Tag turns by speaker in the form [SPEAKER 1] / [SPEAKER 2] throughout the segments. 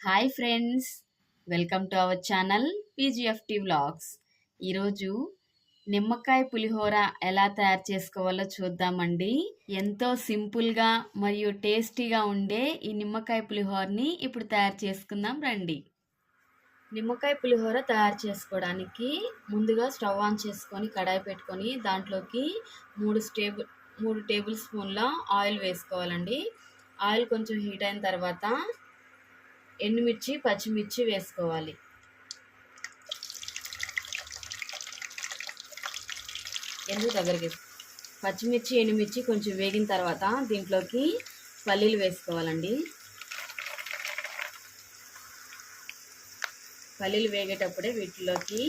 [SPEAKER 1] Hi friends, welcome to our channel PGFT vlogs. ఈరోజు నిమ్మకాయ పులిహోర ఎలా తయారు చేసుకోవాలో చూద్దామండి. ఎంతో సింపుల్గా మరియు టేస్టీగా ఉండే ఈ నిమ్మకాయ పులిహోరని ఇప్పుడు తయారు చేసుకుందాం రండి. నిమ్మకాయ పులిహోర తయారు చేసుకోవడానికి ముందుగా స్టవ్ ఆన్ చేసుకొని కడాయి పెట్టుకొని దాంట్లోకి మూడు టేబుల్ స్పూన్ల ఆయిల్ వేసుకోవాలండి. ఆయిల్ కొంచెం హీట్ అయిన తర్వాత ఎండుమిర్చి పచ్చిమిర్చి వేసుకోవాలి. పచ్చిమిర్చి ఎండుమిర్చి కొంచెం వేగిన తర్వాత దీంట్లోకి పల్లీలు వేసుకోవాలండి. పల్లీలు వేగేటప్పుడే వీటిలోకి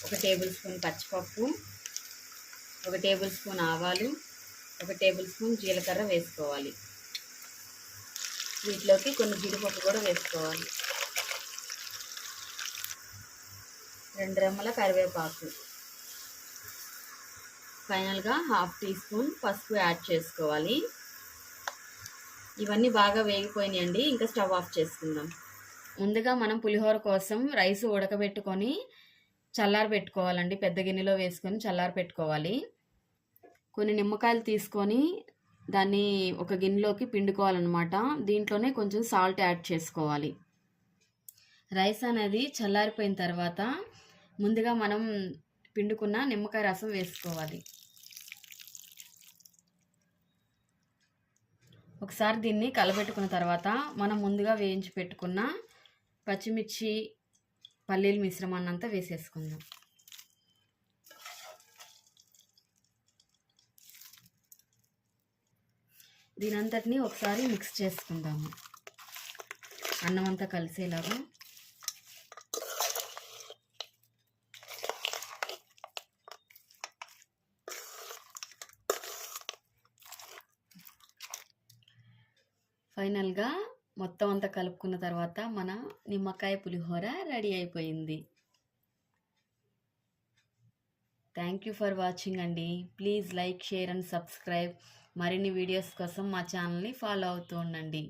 [SPEAKER 1] 1 టేబుల్ స్పూన్ పచ్చిపప్పు, 1 టేబుల్ స్పూన్ ఆవాలు, 1 టేబుల్ స్పూన్ జీలకర్ర వేసుకోవాలి. వీటిలోకి కొన్ని జీడిపప్పు కూడా వేసుకోవాలి. 2 రెమ్మల కరివేపాకు, ఫైనల్గా 1/2 టీ స్పూన్ పసుపు యాడ్ చేసుకోవాలి. ఇవన్నీ బాగా వేగిపోయినాయండి. ఇంకా స్టవ్ ఆఫ్ చేసుకుందాం. ముందుగా మనం పులిహోర కోసం రైస్ ఉడకబెట్టుకొని చల్లారి పెట్టుకోవాలండి. పెద్ద గిన్నెలో వేసుకొని చల్లారి పెట్టుకోవాలి. కొన్ని నిమ్మకాయలు తీసుకొని దాన్ని ఒక గిన్నెలోకి పిండుకోవాలన్నమాట. దీంట్లోనే కొంచెం సాల్ట్ యాడ్ చేసుకోవాలి. రైస్ అనేది చల్లారిపోయిన తర్వాత ముందుగా మనం పిండుకున్న నిమ్మకాయ రసం వేసుకోవాలి. ఒకసారి దీన్ని కలబెట్టుకున్న తర్వాత మనం ముందుగా వేయించి పెట్టుకున్న పచ్చిమిర్చి పల్లీల మిశ్రమాన్ని అంతా వేసేసుకుందాం. దీనంతటిని ఒకసారి మిక్స్ చేసుకుందాము, అన్నం అంతా కలిసేలాగా. ఫైనల్గా మొత్తం అంతా కలుపుకున్న తర్వాత మన నిమ్మకాయ పులిహోర రెడీ అయిపోయింది. థ్యాంక్ యూ ఫర్ వాచింగ్ అండి. Please like, share and subscribe. మరిన్ని వీడియోస్ కోసం మా ఛానల్ని ఫాలో అవుతూ ఉండండి.